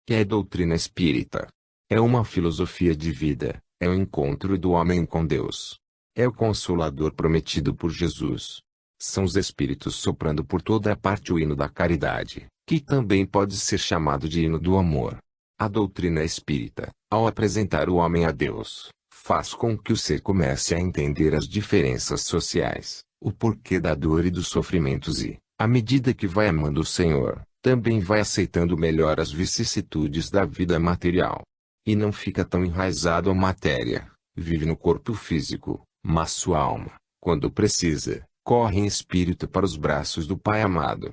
Que é a doutrina espírita? É uma filosofia de vida, é o encontro do homem com Deus. É o Consolador prometido por Jesus. São os Espíritos soprando por toda a parte o hino da caridade, que também pode ser chamado de hino do amor. A doutrina espírita, ao apresentar o homem a Deus, faz com que o ser comece a entender as diferenças sociais, o porquê da dor e dos sofrimentos e, à medida que vai amando o Senhor, também vai aceitando melhor as vicissitudes da vida material. E não fica tão enraizado à matéria, vive no corpo físico, mas sua alma, quando precisa, corre em espírito para os braços do Pai amado.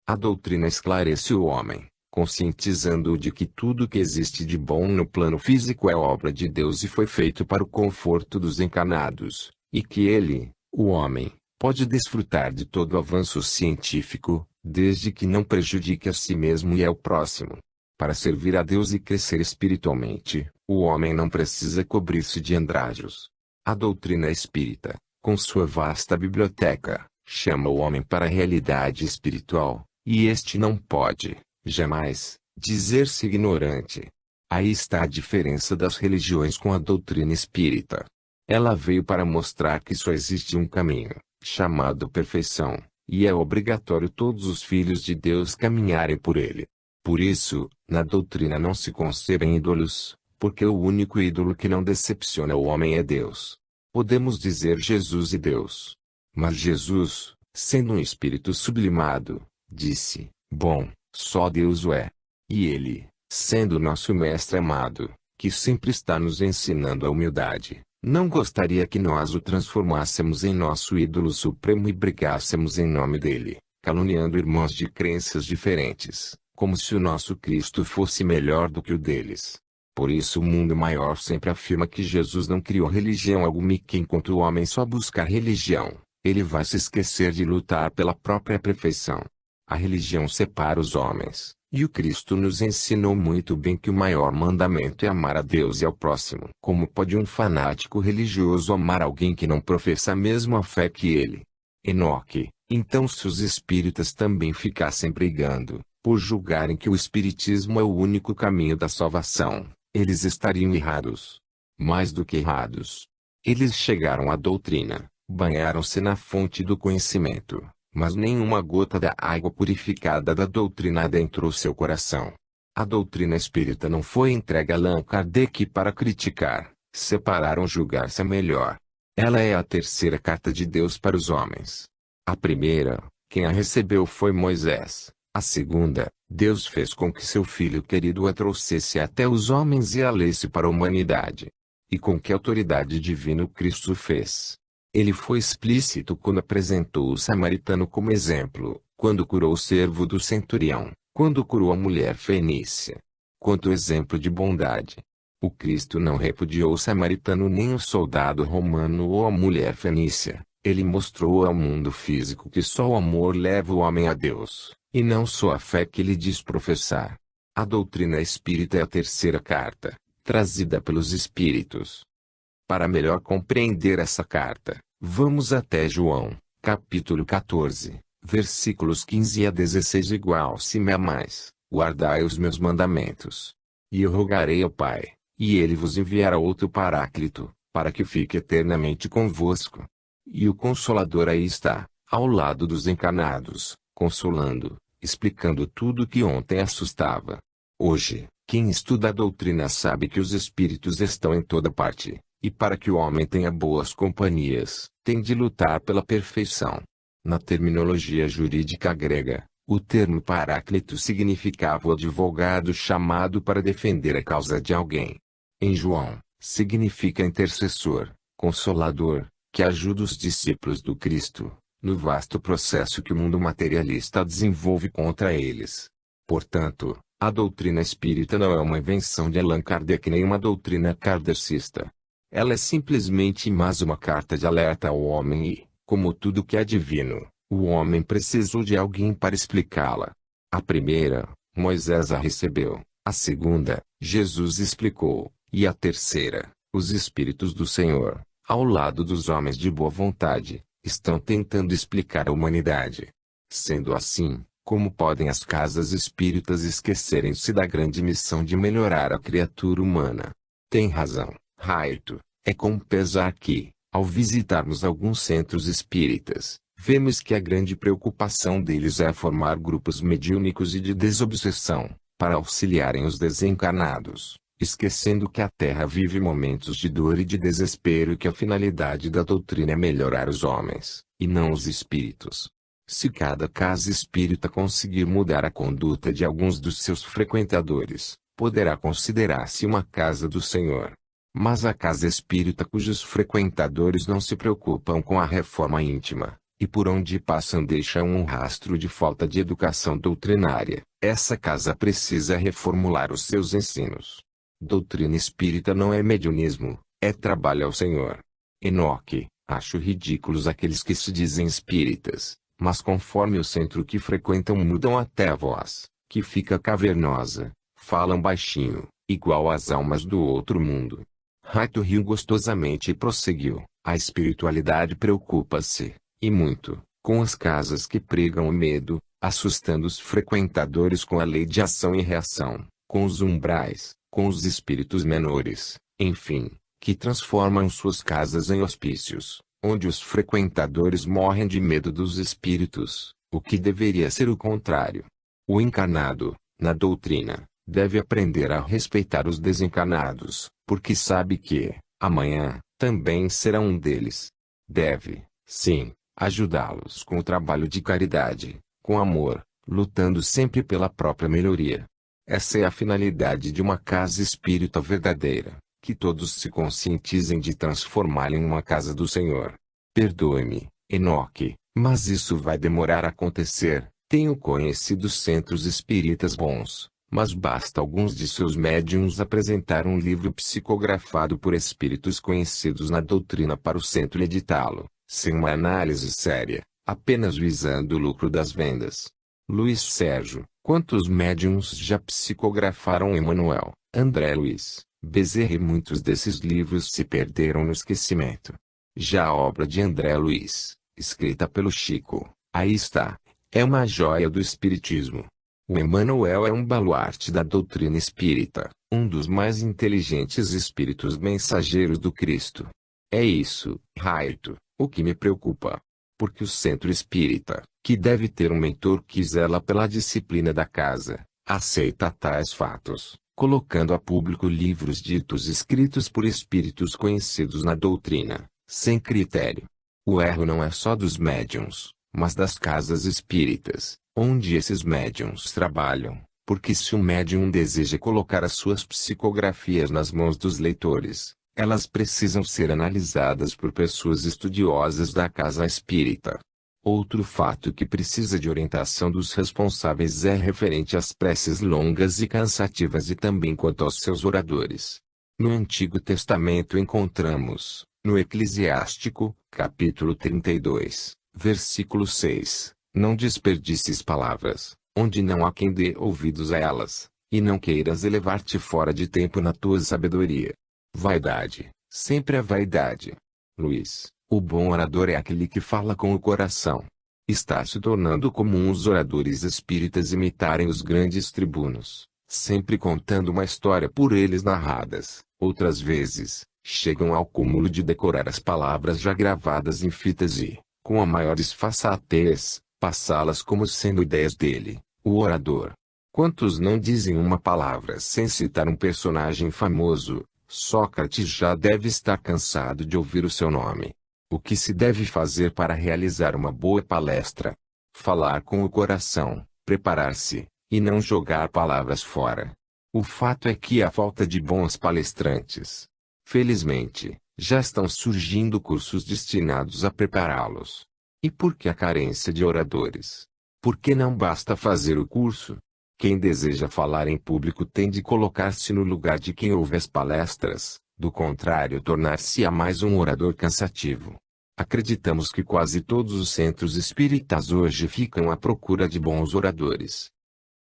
A doutrina esclarece o homem, conscientizando-o de que tudo que existe de bom no plano físico é obra de Deus e foi feito para o conforto dos encarnados, e que ele, o homem, pode desfrutar de todo o avanço científico, desde que não prejudique a si mesmo e ao próximo. Para servir a Deus e crescer espiritualmente, o homem não precisa cobrir-se de andrajos. A doutrina espírita, com sua vasta biblioteca, chama o homem para a realidade espiritual, e este não pode, jamais, dizer-se ignorante. Aí está a diferença das religiões com a doutrina espírita. Ela veio para mostrar que só existe um caminho, chamado perfeição, e é obrigatório todos os filhos de Deus caminharem por ele. Por isso, na doutrina não se concebem ídolos, porque o único ídolo que não decepciona o homem é Deus. Podemos dizer Jesus e Deus. Mas Jesus, sendo um espírito sublimado, disse: bom, só Deus o é. E ele, sendo nosso mestre amado, que sempre está nos ensinando a humildade, não gostaria que nós o transformássemos em nosso ídolo supremo e brigássemos em nome dele, caluniando irmãos de crenças diferentes, como se o nosso Cristo fosse melhor do que o deles. Por isso o mundo maior sempre afirma que Jesus não criou religião alguma e que enquanto o homem só buscar religião, ele vai se esquecer de lutar pela própria perfeição. A religião separa os homens, e o Cristo nos ensinou muito bem que o maior mandamento é amar a Deus e ao próximo. Como pode um fanático religioso amar alguém que não professa a mesma fé que ele? Enoque, então se os espíritas também ficassem brigando, por julgarem que o espiritismo é o único caminho da salvação, eles estariam errados. Mais do que errados. Eles chegaram à doutrina, banharam-se na fonte do conhecimento, mas nenhuma gota da água purificada da doutrina adentrou seu coração. A doutrina espírita não foi entregue a Allan Kardec para criticar, separar ou julgar-se a melhor. Ela é a terceira carta de Deus para os homens. A primeira, quem a recebeu foi Moisés. A segunda, Deus fez com que seu Filho querido a trouxesse até os homens e a lesse para a humanidade. E com que autoridade divina o Cristo fez? Ele foi explícito quando apresentou o samaritano como exemplo, quando curou o servo do centurião, quando curou a mulher fenícia. Quanto exemplo de bondade! O Cristo não repudiou o samaritano nem o soldado romano ou a mulher fenícia. Ele mostrou ao mundo físico que só o amor leva o homem a Deus, e não só a fé que ele diz professar. A doutrina espírita é a terceira carta, trazida pelos espíritos. Para melhor compreender essa carta, vamos até João, capítulo 14, versículos 15 a 16 igual-se-me a mais, guardai os meus mandamentos. E eu rogarei ao Pai, e ele vos enviará outro Paráclito, para que fique eternamente convosco. E o Consolador aí está, ao lado dos encarnados, consolando, explicando tudo que ontem assustava. Hoje, quem estuda a doutrina sabe que os espíritos estão em toda parte, e para que o homem tenha boas companhias, tem de lutar pela perfeição. Na terminologia jurídica grega, o termo Paráclito significava o advogado chamado para defender a causa de alguém. Em João, significa intercessor, consolador, que ajuda os discípulos do Cristo, no vasto processo que o mundo materialista desenvolve contra eles. Portanto, a doutrina espírita não é uma invenção de Allan Kardec nem uma doutrina kardecista. Ela é simplesmente mais uma carta de alerta ao homem e, como tudo que é divino, o homem precisou de alguém para explicá-la. A primeira, Moisés a recebeu, a segunda, Jesus explicou, e a terceira, os Espíritos do Senhor, ao lado dos homens de boa vontade, estão tentando explicar à humanidade. Sendo assim, Como podem as casas espíritas esquecerem-se da grande missão de melhorar a criatura humana? Tem razão, Raito. É com pesar que, ao visitarmos alguns centros espíritas, vemos que a grande preocupação deles é formar grupos mediúnicos e de desobsessão, para auxiliarem os desencarnados, esquecendo que a Terra vive momentos de dor e de desespero e que a finalidade da doutrina é melhorar os homens, e não os espíritos. Se cada casa espírita conseguir mudar a conduta de alguns dos seus frequentadores, poderá considerar-se uma casa do Senhor. Mas a casa espírita cujos frequentadores não se preocupam com a reforma íntima, e por onde passam deixam um rastro de falta de educação doutrinária, essa casa precisa reformular os seus ensinos. Doutrina espírita não é mediunismo, é trabalho ao Senhor. Enoque, acho ridículos aqueles que se dizem espíritas, mas conforme o centro que frequentam mudam até a voz, que fica cavernosa, falam baixinho, igual às almas do outro mundo. Raito riu gostosamente e prosseguiu: a espiritualidade preocupa-se, e muito, com as casas que pregam o medo, assustando os frequentadores com a lei de ação e reação, com os umbrais, com os espíritos menores, enfim, que transformam suas casas em hospícios, onde os frequentadores morrem de medo dos espíritos, o que deveria ser o contrário. O encarnado, na doutrina, deve aprender a respeitar os desencarnados, porque sabe que, amanhã, também será um deles. Deve, sim, ajudá-los com o trabalho de caridade, com amor, lutando sempre pela própria melhoria. Essa é a finalidade de uma casa espírita verdadeira, que todos se conscientizem de transformá-la em uma casa do Senhor. Perdoe-me, Enoque, mas isso vai demorar a acontecer. Tenho conhecido centros espíritas bons, mas basta alguns de seus médiuns apresentar um livro psicografado por espíritos conhecidos na doutrina para o centro editá-lo, sem uma análise séria, apenas visando o lucro das vendas. Luiz Sérgio, quantos médiuns já psicografaram Emmanuel, André Luiz, Bezerra e muitos desses livros se perderam no esquecimento. Já a obra de André Luiz, escrita pelo Chico, aí está, é uma joia do espiritismo. O Emmanuel é um baluarte da doutrina espírita, um dos mais inteligentes espíritos mensageiros do Cristo. É isso, Raito, o que me preocupa. Porque o centro espírita, que deve ter um mentor que zela pela disciplina da casa, aceita tais fatos, colocando a público livros ditos escritos por espíritos conhecidos na doutrina, sem critério. O erro não é só dos médiuns, mas das casas espíritas, onde esses médiuns trabalham, porque se o médium deseja colocar as suas psicografias nas mãos dos leitores, elas precisam ser analisadas por pessoas estudiosas da casa espírita. Outro fato que precisa de orientação dos responsáveis é referente às preces longas e cansativas e também quanto aos seus oradores. No Antigo Testamento encontramos, no Eclesiástico, capítulo 32, versículo 6, não desperdices palavras, onde não há quem dê ouvidos a elas, e não queiras elevar-te fora de tempo na tua sabedoria. Vaidade, sempre a vaidade. Luiz, o bom orador é aquele que fala com o coração. Está se tornando comum os oradores espíritas imitarem os grandes tribunos, sempre contando uma história por eles narradas. Outras vezes, chegam ao cúmulo de decorar as palavras já gravadas em fitas e, com a maior disfarçatez, passá-las como sendo ideias dele, o orador. Quantos não dizem uma palavra sem citar um personagem famoso? Sócrates já deve estar cansado de ouvir o seu nome. O que se deve fazer para realizar uma boa palestra? Falar com o coração, preparar-se, e não jogar palavras fora. O fato é que há falta de bons palestrantes. Felizmente, já estão surgindo cursos destinados a prepará-los. E por que a carência de oradores? Por que não basta fazer o curso? Quem deseja falar em público tem de colocar-se no lugar de quem ouve as palestras, do contrário tornar-se-á mais um orador cansativo. Acreditamos que quase todos os centros espíritas hoje ficam à procura de bons oradores.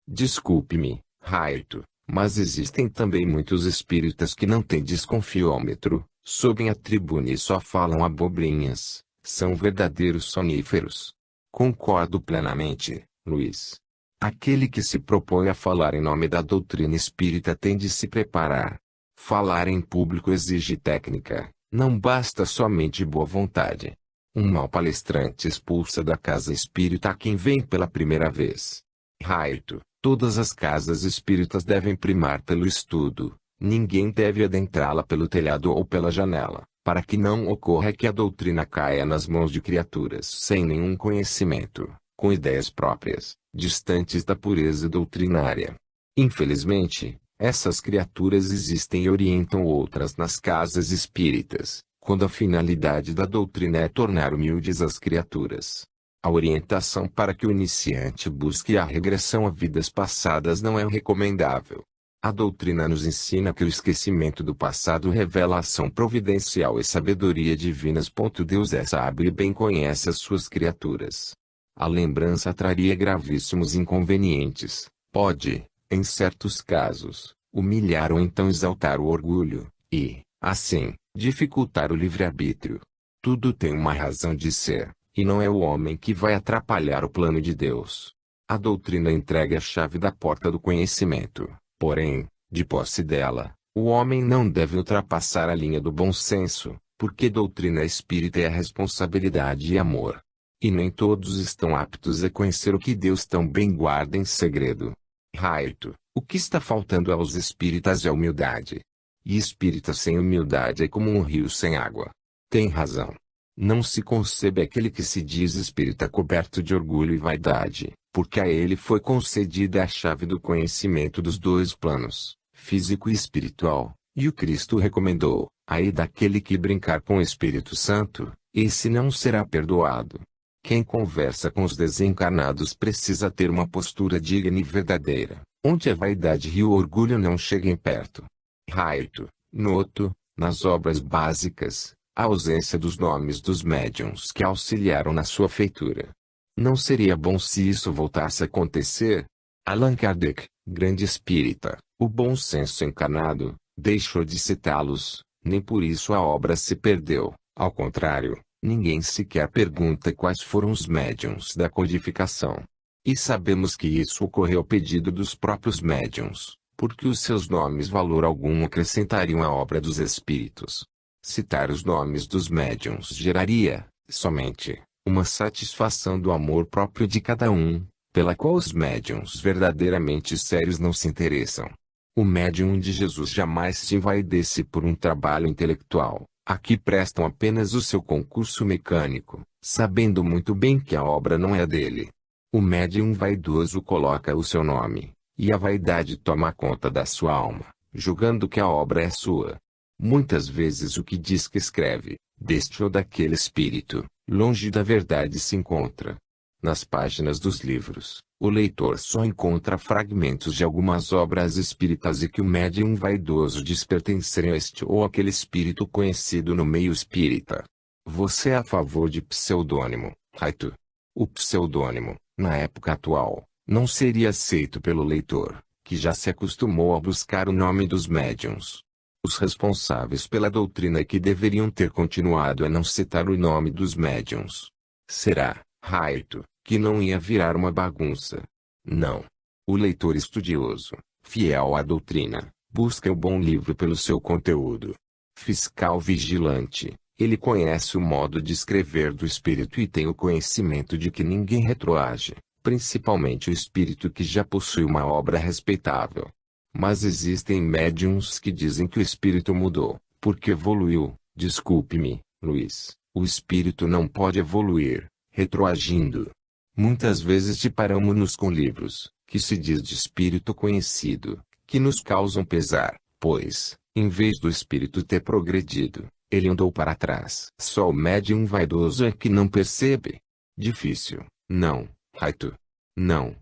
Desculpe-me, Raito, mas existem também muitos espíritas que não têm desconfiômetro, sobem a tribuna e só falam abobrinhas, são verdadeiros soníferos. Concordo plenamente, Luiz. Aquele que se propõe a falar em nome da doutrina espírita tem de se preparar. Falar em público exige técnica, não basta somente boa vontade. Um mau palestrante expulsa da casa espírita quem vem pela primeira vez. Raito, todas as casas espíritas devem primar pelo estudo, ninguém deve adentrá-la pelo telhado ou pela janela, para que não ocorra que a doutrina caia nas mãos de criaturas sem nenhum conhecimento, com ideias próprias, distantes da pureza doutrinária. Infelizmente, essas criaturas existem e orientam outras nas casas espíritas, quando a finalidade da doutrina é tornar humildes as criaturas. A orientação para que o iniciante busque a regressão a vidas passadas não é recomendável. A doutrina nos ensina que o esquecimento do passado revela ação providencial e sabedoria divinas. Deus é sábio e bem conhece as suas criaturas. A lembrança traria gravíssimos inconvenientes, pode, em certos casos, humilhar ou então exaltar o orgulho, e, assim, dificultar o livre-arbítrio. Tudo tem uma razão de ser, e não é o homem que vai atrapalhar o plano de Deus. A doutrina entrega a chave da porta do conhecimento, porém, de posse dela, o homem não deve ultrapassar a linha do bom senso, porque doutrina espírita é responsabilidade e amor. E nem todos estão aptos a conhecer o que Deus tão bem guarda em segredo. Raito, o que está faltando aos espíritas é humildade. E espírita sem humildade é como um rio sem água. Tem razão. Não se concebe aquele que se diz espírita coberto de orgulho e vaidade, porque a ele foi concedida a chave do conhecimento dos dois planos, físico e espiritual, e o Cristo recomendou, ai daquele que brincar com o Espírito Santo, esse não será perdoado. Quem conversa com os desencarnados precisa ter uma postura digna e verdadeira, onde a vaidade e o orgulho não cheguem perto. Raito, noto, nas obras básicas, a ausência dos nomes dos médiuns que auxiliaram na sua feitura. Não seria bom se isso voltasse a acontecer? Allan Kardec, grande espírita, o bom senso encarnado, deixou de citá-los, nem por isso a obra se perdeu, ao contrário. Ninguém sequer pergunta quais foram os médiuns da codificação. E sabemos que isso ocorreu a pedido dos próprios médiuns, porque os seus nomes valor algum acrescentariam à obra dos espíritos. Citar os nomes dos médiuns geraria, somente, uma satisfação do amor próprio de cada um, pela qual os médiuns verdadeiramente sérios não se interessam. O médium de Jesus jamais se envaidece por um trabalho intelectual. Aqui prestam apenas o seu concurso mecânico, sabendo muito bem que a obra não é dele. O médium vaidoso coloca o seu nome, e a vaidade toma conta da sua alma, julgando que a obra é sua. Muitas vezes o que diz que escreve, deste ou daquele espírito, longe da verdade se encontra. Nas páginas dos livros, o leitor só encontra fragmentos de algumas obras espíritas e que o médium vaidoso diz pertencerem a este ou aquele espírito conhecido no meio espírita. Você é a favor de pseudônimo, Raito? O pseudônimo, na época atual, não seria aceito pelo leitor, que já se acostumou a buscar o nome dos médiuns. Os responsáveis pela doutrina que deveriam ter continuado a não citar o nome dos médiuns. Será, Raito, que não ia virar uma bagunça. Não. O leitor estudioso, fiel à doutrina, busca o bom livro pelo seu conteúdo. Fiscal vigilante, ele conhece o modo de escrever do espírito e tem o conhecimento de que ninguém retroage, principalmente o espírito que já possui uma obra respeitável. Mas existem médiuns que dizem que o espírito mudou, porque evoluiu. Desculpe-me, Luiz, o espírito não pode evoluir, retroagindo. Muitas vezes deparamo-nos com livros, que se diz de espírito conhecido, que nos causam pesar, pois, em vez do espírito ter progredido, ele andou para trás. Só o médium vaidoso é que não percebe. Difícil, não, Raito. Não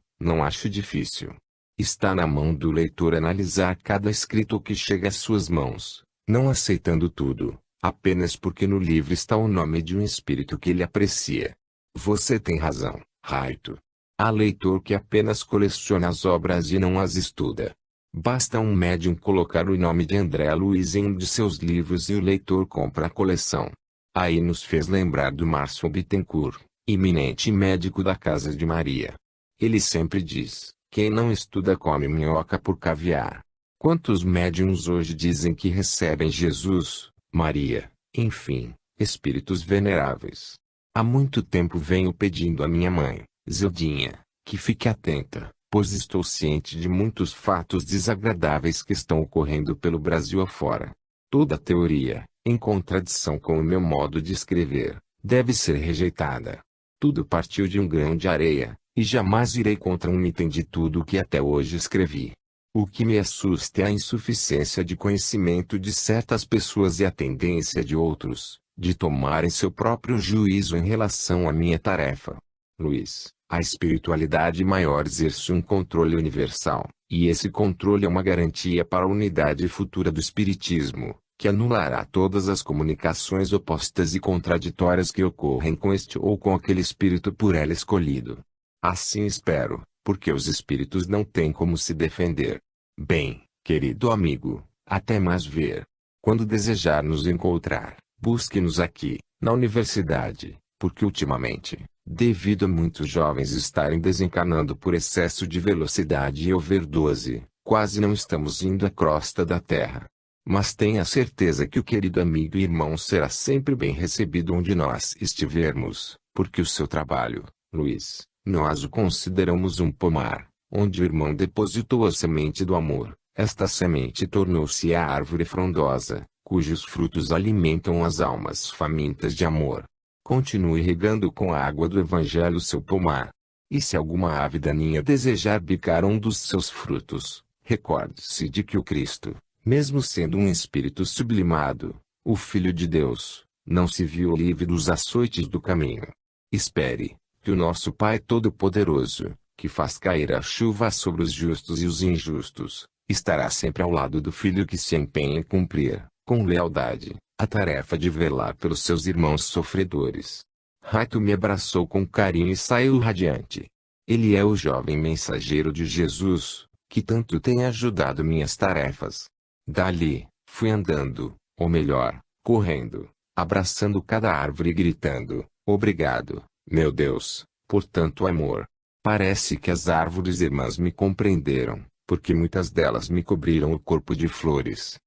acho difícil. Está na mão do leitor analisar cada escrito que chega às suas mãos, não aceitando tudo, apenas porque no livro está o nome de um espírito que ele aprecia. Você tem razão, Raito. Há leitor que apenas coleciona as obras e não as estuda. Basta um médium colocar o nome de André Luiz em um de seus livros e o leitor compra a coleção. Aí nos fez lembrar do Márcio Bittencourt, eminente médico da Casa de Maria. Ele sempre diz: quem não estuda come minhoca por caviar. Quantos médiuns hoje dizem que recebem Jesus, Maria, enfim, espíritos veneráveis? Há muito tempo venho pedindo à minha mãe, Zildinha, que fique atenta, pois estou ciente de muitos fatos desagradáveis que estão ocorrendo pelo Brasil afora. Toda teoria, em contradição com o meu modo de escrever, deve ser rejeitada. Tudo partiu de um grão de areia, e jamais irei contra um item de tudo o que até hoje escrevi. O que me assusta é a insuficiência de conhecimento de certas pessoas e a tendência de outros, de tomarem seu próprio juízo em relação à minha tarefa. Luiz, a espiritualidade maior exerce um controle universal, e esse controle é uma garantia para a unidade futura do espiritismo, que anulará todas as comunicações opostas e contraditórias que ocorrem com este ou com aquele espírito por ela escolhido. Assim espero, porque os espíritos não têm como se defender. Bem, querido amigo, até mais ver. Quando desejar nos encontrar, busque-nos aqui, na universidade, porque ultimamente, devido a muitos jovens estarem desencanando por excesso de velocidade e overdose, quase não estamos indo à crosta da terra. Mas tenha certeza que o querido amigo e irmão será sempre bem recebido onde nós estivermos, porque o seu trabalho, Luiz, nós o consideramos um pomar, onde o irmão depositou a semente do amor. Esta semente tornou-se a árvore frondosa, cujos frutos alimentam as almas famintas de amor. Continue regando com a água do Evangelho seu pomar. E se alguma ave daninha desejar bicar um dos seus frutos, recorde-se de que o Cristo, mesmo sendo um espírito sublimado, o Filho de Deus, não se viu livre dos açoites do caminho. Espere, que o nosso Pai Todo-Poderoso, que faz cair a chuva sobre os justos e os injustos, estará sempre ao lado do filho que se empenha em cumprir, com lealdade, a tarefa de velar pelos seus irmãos sofredores. Raito me abraçou com carinho e saiu radiante. Ele é o jovem mensageiro de Jesus, que tanto tem ajudado minhas tarefas. Dali, fui andando, ou melhor, correndo, abraçando cada árvore e gritando: obrigado, meu Deus, por tanto amor. Parece que as árvores irmãs me compreenderam, porque muitas delas me cobriram o corpo de flores.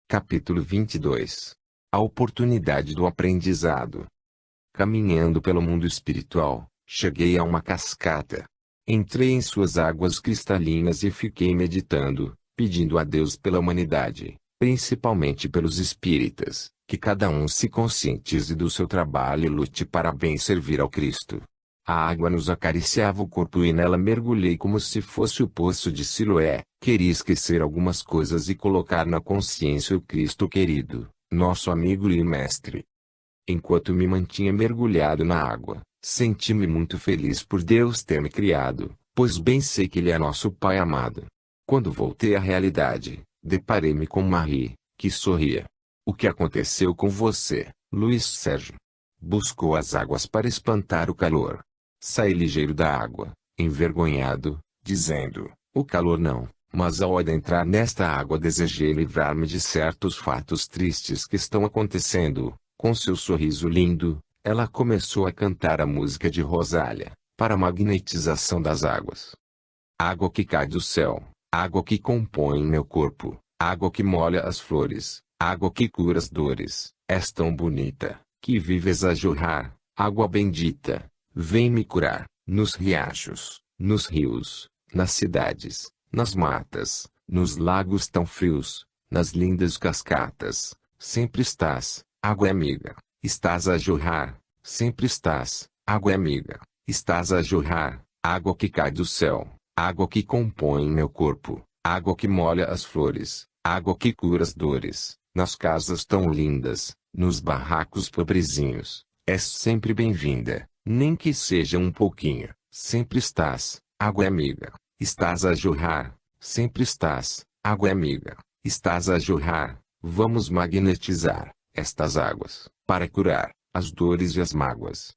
Capítulo 22. A oportunidade do aprendizado. Caminhando pelo mundo espiritual, cheguei a uma cascata. Entrei em suas águas cristalinas e fiquei meditando, pedindo a Deus pela humanidade, principalmente pelos espíritas, que cada um se conscientize do seu trabalho e lute para bem servir ao Cristo. A água nos acariciava o corpo e nela mergulhei como se fosse o poço de Siloé. Queria esquecer algumas coisas e colocar na consciência o Cristo querido, nosso amigo e mestre. Enquanto me mantinha mergulhado na água, senti-me muito feliz por Deus ter me criado, pois bem sei que Ele é nosso Pai amado. Quando voltei à realidade, deparei-me com Marie, que sorria. O que aconteceu com você, Luiz Sérgio? Buscou as águas para espantar o calor. Saí ligeiro da água, envergonhado, dizendo: o calor não, mas ao adentrar nesta água desejei livrar-me de certos fatos tristes que estão acontecendo. Com seu sorriso lindo, ela começou a cantar a música de Rosália, para a magnetização das águas. Água que cai do céu, água que compõe meu corpo, água que molha as flores, água que cura as dores, és tão bonita, que vives a jorrar, água bendita, vem me curar, nos riachos, nos rios, nas cidades, nas matas, nos lagos tão frios, nas lindas cascatas, sempre estás, água amiga, estás a jorrar, sempre estás, água amiga, estás a jorrar, água que cai do céu, água que compõe meu corpo, água que molha as flores, água que cura as dores, nas casas tão lindas, nos barracos pobrezinhos, és sempre bem-vinda, nem que seja um pouquinho, sempre estás, água amiga, estás a jorrar, sempre estás, água amiga, estás a jorrar, vamos magnetizar estas águas, para curar as dores e as mágoas.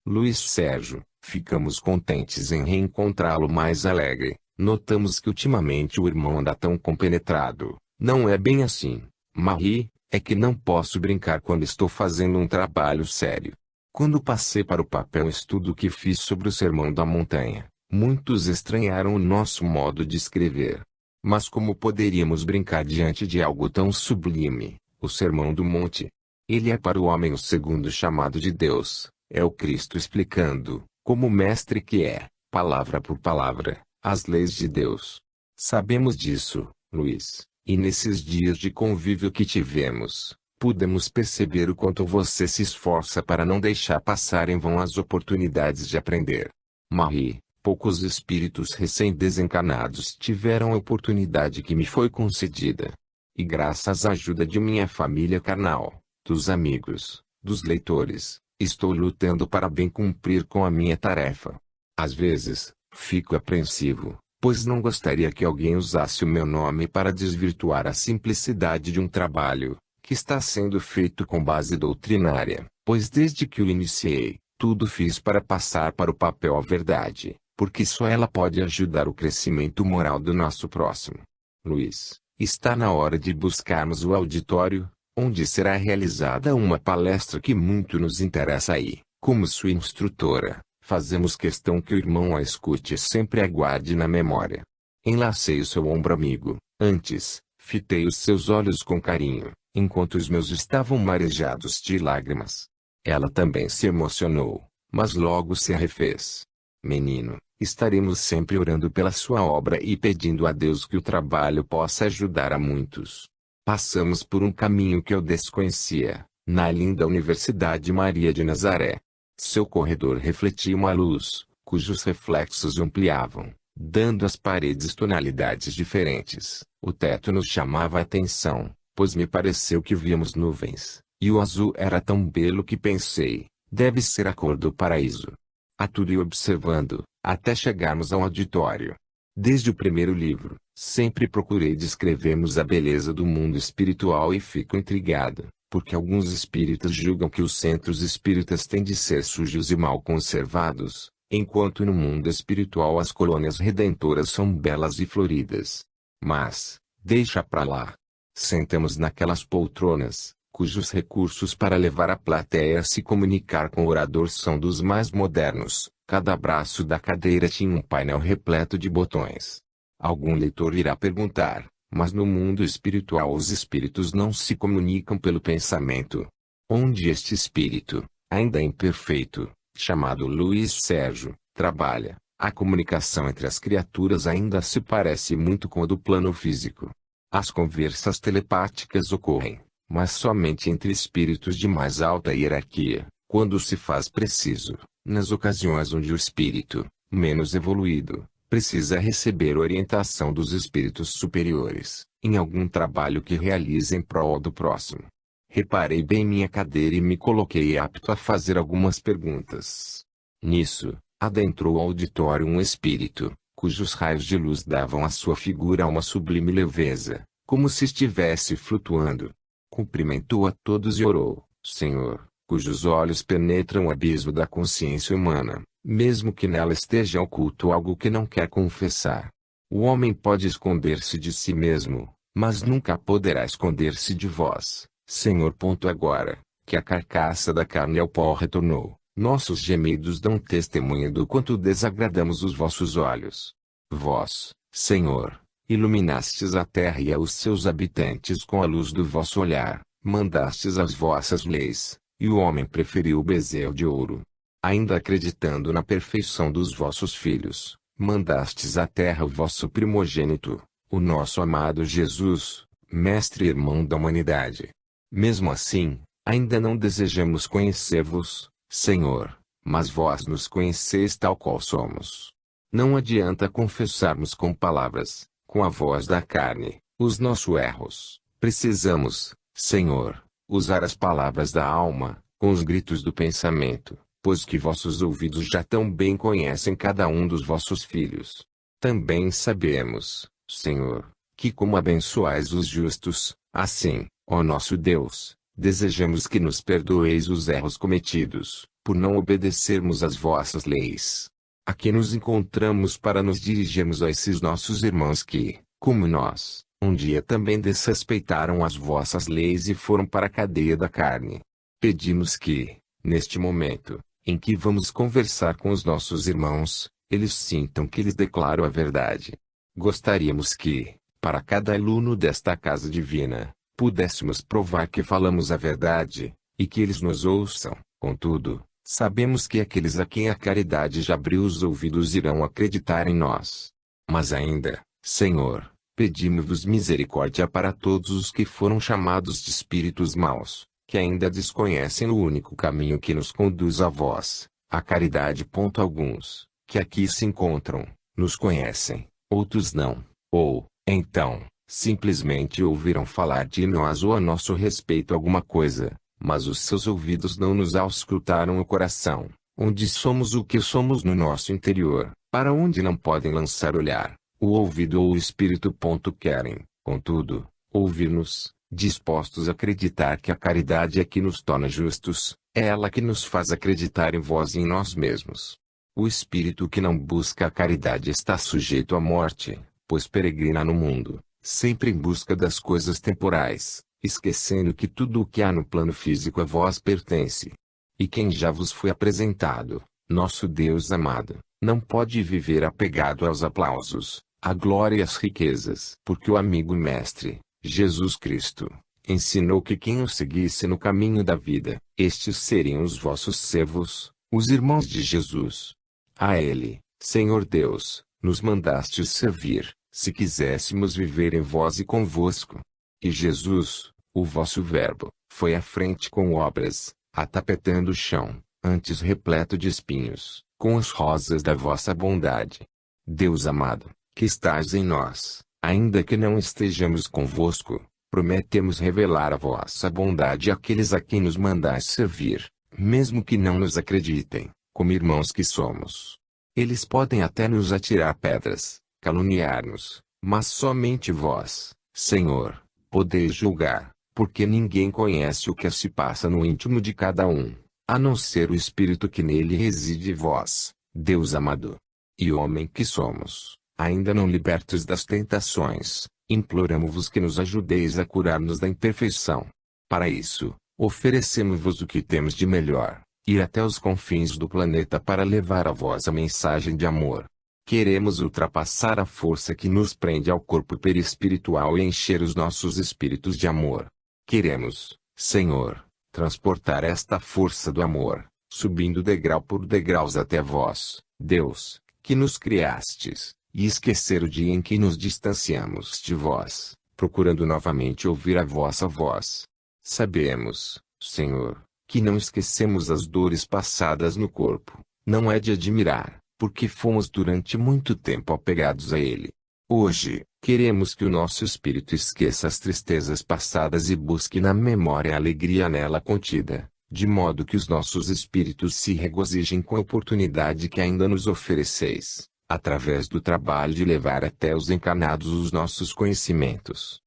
Luiz Sérgio, ficamos contentes em reencontrá-lo mais alegre. Notamos que ultimamente o irmão anda tão compenetrado. Não é bem assim, Marie, é que não posso brincar quando estou fazendo um trabalho sério. Quando passei para o papel o estudo que fiz sobre o Sermão da Montanha, Muitos estranharam o nosso modo de escrever. Mas como poderíamos brincar diante de algo tão sublime, o Sermão do Monte? Ele é para o homem o segundo chamado de Deus, é o Cristo explicando, como mestre que é, palavra por palavra, as leis de Deus. Sabemos disso, Luiz, e nesses dias de convívio que tivemos, pudemos perceber o quanto você se esforça para não deixar passar em vão as oportunidades de aprender. Marie, poucos espíritos recém-desencarnados tiveram a oportunidade que me foi concedida. E graças à ajuda de minha família carnal, dos amigos, dos leitores, estou lutando para bem cumprir com a minha tarefa. Às vezes, fico apreensivo, pois não gostaria que alguém usasse o meu nome para desvirtuar a simplicidade de um trabalho, que está sendo feito com base doutrinária, pois desde que o iniciei, tudo fiz para passar para o papel a verdade, porque só ela pode ajudar o crescimento moral do nosso próximo. Luiz, está na hora de buscarmos o auditório, onde será realizada uma palestra que muito nos interessa aí. Como sua instrutora, fazemos questão que o irmão a escute e sempre aguarde na memória. Enlacei o seu ombro amigo, antes, fitei os seus olhos com carinho, enquanto os meus estavam marejados de lágrimas. Ela também se emocionou, mas logo se arrefez. Menino, estaremos sempre orando pela sua obra e pedindo a Deus que o trabalho possa ajudar a muitos. Passamos por um caminho que eu desconhecia, na linda Universidade Maria de Nazaré. Seu corredor refletia uma luz, cujos reflexos ampliavam, dando às paredes tonalidades diferentes. O teto nos chamava a atenção, pois me pareceu que víamos nuvens, e o azul era tão belo que pensei, deve ser a cor do paraíso. A tudo ia observando, até chegarmos ao auditório. Desde o primeiro livro, sempre procurei descrevermos a beleza do mundo espiritual e fico intrigado, porque alguns espíritas julgam que os centros espíritas têm de ser sujos e mal conservados, enquanto no mundo espiritual as colônias redentoras são belas e floridas. Mas, deixa pra lá. Sentamos naquelas poltronas, cujos recursos para levar a plateia a se comunicar com o orador são dos mais modernos. Cada braço da cadeira tinha um painel repleto de botões. Algum leitor irá perguntar, mas no mundo espiritual os espíritos não se comunicam pelo pensamento. Onde este espírito, ainda imperfeito, chamado Luiz Sérgio, trabalha, a comunicação entre as criaturas ainda se parece muito com a do plano físico. As conversas telepáticas ocorrem, mas somente entre espíritos de mais alta hierarquia, quando se faz preciso, nas ocasiões onde o espírito, menos evoluído, precisa receber orientação dos espíritos superiores, em algum trabalho que realize em prol do próximo. Reparei bem minha cadeira e me coloquei apto a fazer algumas perguntas. Nisso, adentrou o auditório um espírito, cujos raios de luz davam à sua figura uma sublime leveza, como se estivesse flutuando. Cumprimentou a todos e orou: Senhor, cujos olhos penetram o abismo da consciência humana, mesmo que nela esteja oculto algo que não quer confessar. O homem pode esconder-se de si mesmo, mas nunca poderá esconder-se de vós, Senhor. Agora, que a carcaça da carne ao pó retornou, nossos gemidos dão testemunha do quanto desagradamos os vossos olhos. Vós, Senhor, iluminastes a terra e aos seus habitantes com a luz do vosso olhar, mandastes as vossas leis, e o homem preferiu o bezerro de ouro. Ainda acreditando na perfeição dos vossos filhos, mandastes à terra o vosso primogênito, o nosso amado Jesus, mestre e irmão da humanidade. Mesmo assim, ainda não desejamos conhecer-vos, Senhor, mas vós nos conheceis tal qual somos. Não adianta confessarmos com palavras, com a voz da carne, os nossos erros. Precisamos, Senhor, usar as palavras da alma, com os gritos do pensamento, pois que vossos ouvidos já tão bem conhecem cada um dos vossos filhos. Também sabemos, Senhor, que como abençoais os justos, assim, ó nosso Deus, desejamos que nos perdoeis os erros cometidos, por não obedecermos às vossas leis. Aqui nos encontramos para nos dirigirmos a esses nossos irmãos que, como nós, um dia também desrespeitaram as vossas leis e foram para a cadeia da carne. Pedimos que, neste momento, em que vamos conversar com os nossos irmãos, eles sintam que lhes declaro a verdade. Gostaríamos que, para cada aluno desta casa divina, pudéssemos provar que falamos a verdade, e que eles nos ouçam. Contudo, sabemos que aqueles a quem a caridade já abriu os ouvidos irão acreditar em nós. Mas ainda, Senhor, pedimos-vos misericórdia para todos os que foram chamados de espíritos maus, que ainda desconhecem o único caminho que nos conduz a vós, a caridade. Alguns, que aqui se encontram, nos conhecem, outros não, ou, então, simplesmente ouviram falar de nós ou a nosso respeito alguma coisa, mas os seus ouvidos não nos auscultaram o coração, onde somos o que somos no nosso interior, para onde não podem lançar olhar, o ouvido ou o espírito. Querem, contudo, ouvir-nos, dispostos a acreditar que a caridade é que nos torna justos, é ela que nos faz acreditar em vós e em nós mesmos. O espírito que não busca a caridade está sujeito à morte, pois peregrina no mundo, sempre em busca das coisas temporais, esquecendo que tudo o que há no plano físico a vós pertence. E quem já vos foi apresentado, nosso Deus amado, não pode viver apegado aos aplausos, à glória e às riquezas. Porque o amigo mestre, Jesus Cristo, ensinou que quem o seguisse no caminho da vida, estes seriam os vossos servos, os irmãos de Jesus. A Ele, Senhor Deus, nos mandastes servir, se quiséssemos viver em vós e convosco. E Jesus, o vosso Verbo, foi à frente com obras, atapetando o chão, antes repleto de espinhos, com as rosas da vossa bondade. Deus amado, que estás em nós, ainda que não estejamos convosco, prometemos revelar a vossa bondade àqueles a quem nos mandais servir, mesmo que não nos acreditem, como irmãos que somos. Eles podem até nos atirar pedras, caluniar-nos, mas somente vós, Senhor, podeis julgar, porque ninguém conhece o que se passa no íntimo de cada um, a não ser o Espírito que nele reside. Vós, Deus amado, e homem que somos, ainda não libertos das tentações, imploramo-vos que nos ajudeis a curar-nos da imperfeição. Para isso, oferecemos-vos o que temos de melhor, ir até os confins do planeta para levar a vós a mensagem de amor. Queremos ultrapassar a força que nos prende ao corpo perispiritual e encher os nossos espíritos de amor. Queremos, Senhor, transportar esta força do amor, subindo degrau por degraus até vós, Deus, que nos criastes, e esquecer o dia em que nos distanciamos de vós, procurando novamente ouvir a vossa voz. Sabemos, Senhor, que não esquecemos as dores passadas no corpo, não é de admirar, porque fomos durante muito tempo apegados a ele. Hoje, queremos que o nosso espírito esqueça as tristezas passadas e busque na memória a alegria nela contida, de modo que os nossos espíritos se regozijem com a oportunidade que ainda nos ofereceis, através do trabalho de levar até os encarnados os nossos conhecimentos.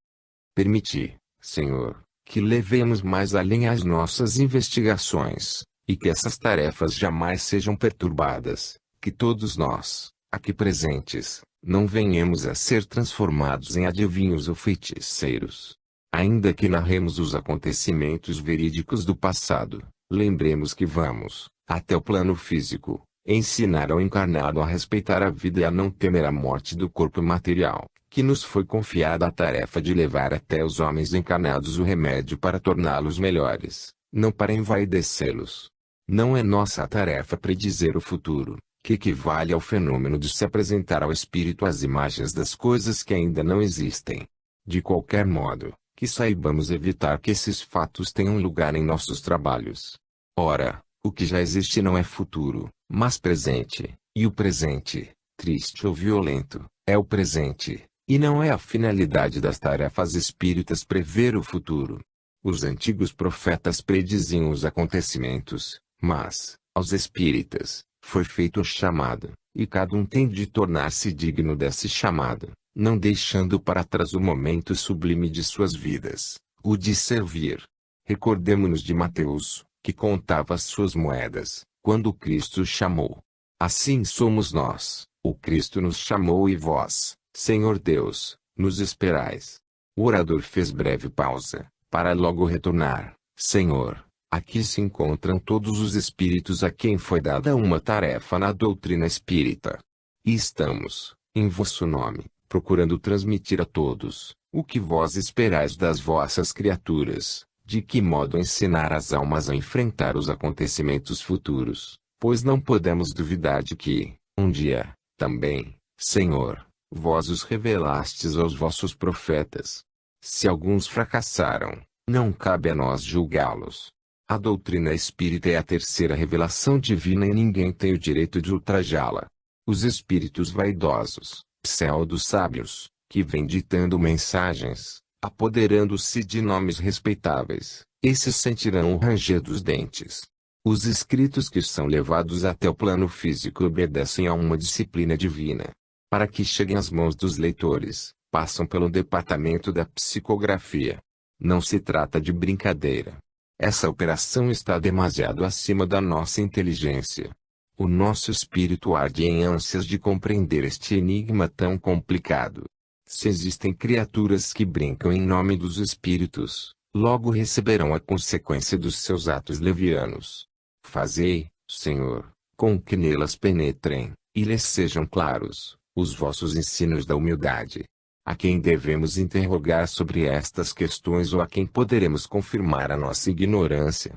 Permiti, Senhor, que levemos mais além as nossas investigações, e que essas tarefas jamais sejam perturbadas, que todos nós, aqui presentes, não venhamos a ser transformados em adivinhos ou feiticeiros. Ainda que narremos os acontecimentos verídicos do passado, lembremos que vamos, até o plano físico, ensinar ao encarnado a respeitar a vida e a não temer a morte do corpo material, que nos foi confiada a tarefa de levar até os homens encarnados o remédio para torná-los melhores, não para envaidecê-los. Não é nossa tarefa predizer o futuro, que equivale ao fenômeno de se apresentar ao espírito as imagens das coisas que ainda não existem. De qualquer modo, que saibamos evitar que esses fatos tenham lugar em nossos trabalhos. Ora, o que já existe não é futuro, mas presente, e o presente, triste ou violento, é o presente, e não é a finalidade das tarefas espíritas prever o futuro. Os antigos profetas prediziam os acontecimentos, mas, aos espíritas, foi feito o chamado, e cada um tem de tornar-se digno desse chamado, não deixando para trás o momento sublime de suas vidas, o de servir. Recordemo-nos de Mateus, que contava as suas moedas, quando Cristo chamou. Assim somos nós, o Cristo nos chamou e vós, Senhor Deus, nos esperais. O orador fez breve pausa, para logo retornar. Senhor, aqui se encontram todos os espíritos a quem foi dada uma tarefa na doutrina espírita. E estamos, em vosso nome, procurando transmitir a todos, o que vós esperais das vossas criaturas, de que modo ensinar as almas a enfrentar os acontecimentos futuros, pois não podemos duvidar de que, um dia, também, Senhor, vós os revelastes aos vossos profetas. Se alguns fracassaram, não cabe a nós julgá-los. A doutrina espírita é a terceira revelação divina e ninguém tem o direito de ultrajá-la. Os espíritos vaidosos, pseudo-sábios, que vêm ditando mensagens, apoderando-se de nomes respeitáveis, esses sentirão o ranger dos dentes. Os escritos que são levados até o plano físico obedecem a uma disciplina divina. Para que cheguem às mãos dos leitores, passam pelo departamento da psicografia. Não se trata de brincadeira. Essa operação está demasiado acima da nossa inteligência. O nosso espírito arde em ânsias de compreender este enigma tão complicado. Se existem criaturas que brincam em nome dos espíritos, logo receberão a consequência dos seus atos levianos. Fazei, Senhor, com que nelas penetrem, e lhes sejam claros, os vossos ensinos da humildade. A quem devemos interrogar sobre estas questões ou a quem poderemos confirmar a nossa ignorância?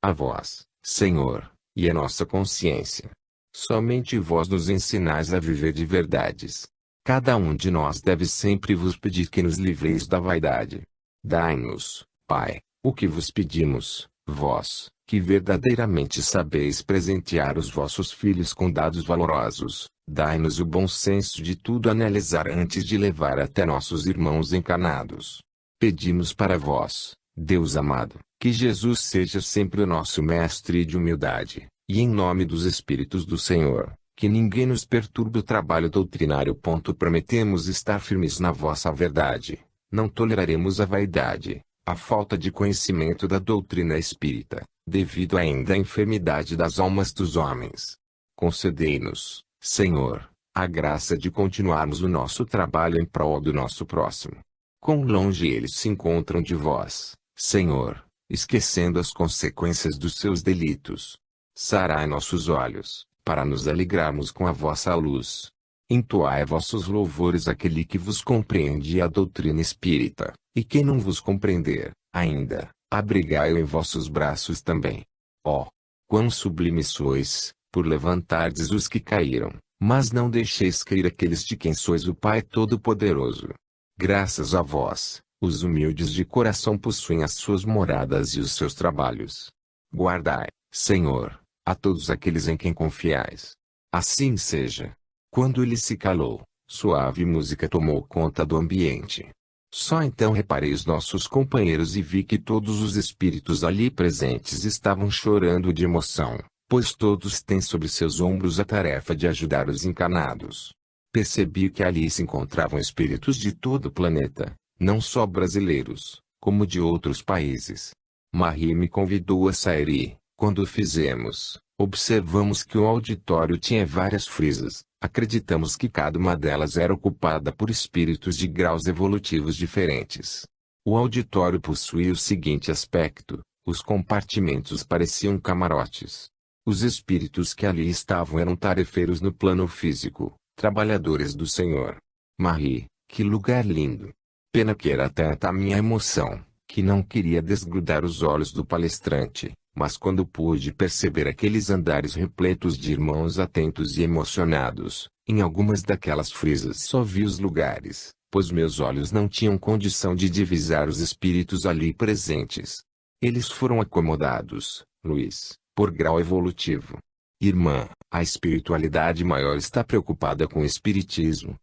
A vós, Senhor, e a nossa consciência. Somente vós nos ensinais a viver de verdades. Cada um de nós deve sempre vos pedir que nos livreis da vaidade. Dai-nos, Pai, o que vos pedimos, vós, que verdadeiramente sabeis presentear os vossos filhos com dados valorosos. Dai-nos o bom senso de tudo analisar antes de levar até nossos irmãos encarnados. Pedimos para vós, Deus amado, que Jesus seja sempre o nosso mestre de humildade, e em nome dos Espíritos do Senhor, que ninguém nos perturbe o trabalho doutrinário. Prometemos estar firmes na vossa verdade, não toleraremos a vaidade, a falta de conhecimento da doutrina espírita, devido ainda à enfermidade das almas dos homens. Concedei-nos, Senhor, a graça de continuarmos o nosso trabalho em prol do nosso próximo. Quão longe eles se encontram de vós, Senhor, esquecendo as consequências dos seus delitos. Sarai nossos olhos, para nos alegrarmos com a vossa luz. Entoai vossos louvores àquele que vos compreende a doutrina espírita, e quem não vos compreender, ainda, abrigai-o em vossos braços também. Ó, quão sublimes sois, por levantardes os que caíram, mas não deixeis cair aqueles de quem sois o Pai Todo-Poderoso. Graças a vós, os humildes de coração possuem as suas moradas e os seus trabalhos. Guardai, Senhor, a todos aqueles em quem confiais. Assim seja. Quando ele se calou, suave música tomou conta do ambiente. Só então reparei os nossos companheiros e vi que todos os espíritos ali presentes estavam chorando de emoção, pois todos têm sobre seus ombros a tarefa de ajudar os encarnados. Percebi que ali se encontravam espíritos de todo o planeta, não só brasileiros, como de outros países. Marie me convidou a sair e, quando o fizemos, observamos que o auditório tinha várias frisas. Acreditamos que cada uma delas era ocupada por espíritos de graus evolutivos diferentes. O auditório possuía o seguinte aspecto: os compartimentos pareciam camarotes. Os espíritos que ali estavam eram tarefeiros no plano físico, trabalhadores do Senhor. Marie, que lugar lindo! Pena que era tanta a minha emoção, que não queria desgrudar os olhos do palestrante. Mas quando pude perceber aqueles andares repletos de irmãos atentos e emocionados, em algumas daquelas frisas só vi os lugares, pois meus olhos não tinham condição de divisar os espíritos ali presentes. Eles foram acomodados, Luiz, por grau evolutivo. Irmã, a espiritualidade maior está preocupada com o espiritismo.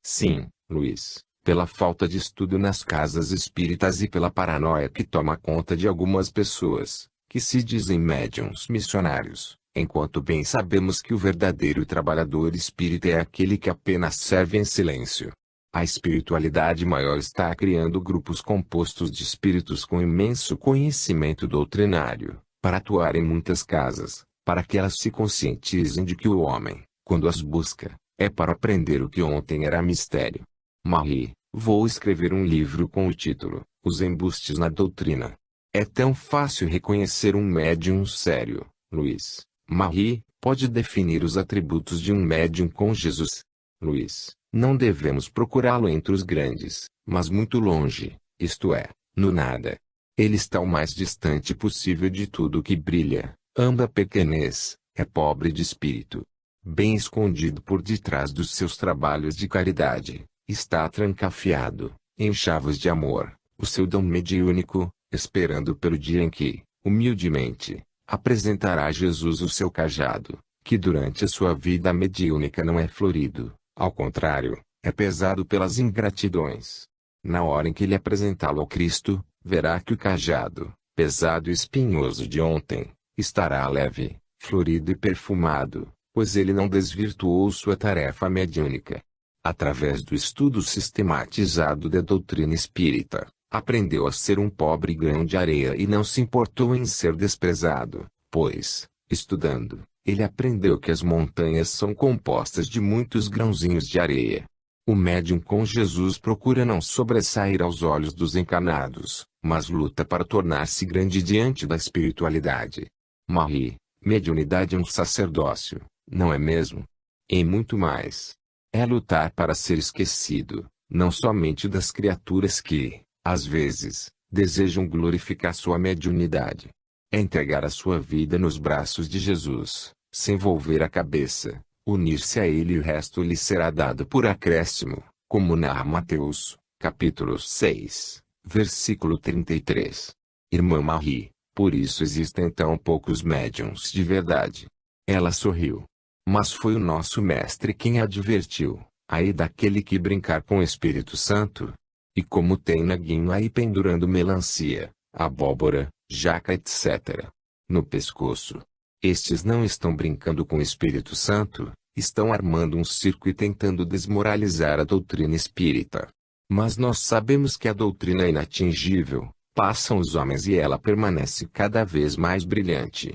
Sim, Luiz, pela falta de estudo nas casas espíritas e pela paranoia que toma conta de algumas pessoas, que se dizem médiuns missionários, enquanto bem sabemos que o verdadeiro trabalhador espírita é aquele que apenas serve em silêncio. A espiritualidade maior está criando grupos compostos de espíritos com imenso conhecimento doutrinário, para atuar em muitas casas, para que elas se conscientizem de que o homem, quando as busca, é para aprender o que ontem era mistério. Marie, vou escrever um livro com o título, Os Embustes na Doutrina. É tão fácil reconhecer um médium sério, Luiz. Marie, pode definir os atributos de um médium com Jesus. Luiz, não devemos procurá-lo entre os grandes, mas muito longe, isto é, no nada. Ele está o mais distante possível de tudo que brilha, anda a pequenez, é pobre de espírito. Bem escondido por detrás dos seus trabalhos de caridade, está trancafiado, em chaves de amor, o seu dom mediúnico, esperando pelo dia em que, humildemente, apresentará a Jesus o seu cajado, que durante a sua vida mediúnica não é florido, ao contrário, é pesado pelas ingratidões. Na hora em que ele apresentá-lo ao Cristo, verá que o cajado, pesado e espinhoso de ontem, estará leve, florido e perfumado, pois ele não desvirtuou sua tarefa mediúnica. Através do estudo sistematizado da doutrina espírita, aprendeu a ser um pobre grão de areia e não se importou em ser desprezado, pois, estudando, ele aprendeu que as montanhas são compostas de muitos grãozinhos de areia. O médium com Jesus procura não sobressair aos olhos dos encarnados, mas luta para tornar-se grande diante da espiritualidade. Marie, mediunidade é um sacerdócio, não é mesmo? E muito mais. É lutar para ser esquecido, não somente das criaturas que, às vezes, desejam glorificar sua mediunidade. É entregar a sua vida nos braços de Jesus, sem volver a cabeça, unir-se a ele e o resto lhe será dado por acréscimo, como narra Mateus, capítulo 6, versículo 33. Irmã Marie, por isso existem tão poucos médiuns de verdade. Ela sorriu. Mas foi o nosso mestre quem a advertiu, aí daquele que brincar com o Espírito Santo. E como tem naguinho aí pendurando melancia, abóbora, jaca etc. no pescoço. Estes não estão brincando com o Espírito Santo, estão armando um circo e tentando desmoralizar a doutrina espírita. Mas nós sabemos que a doutrina é inatingível, passam os homens e ela permanece cada vez mais brilhante.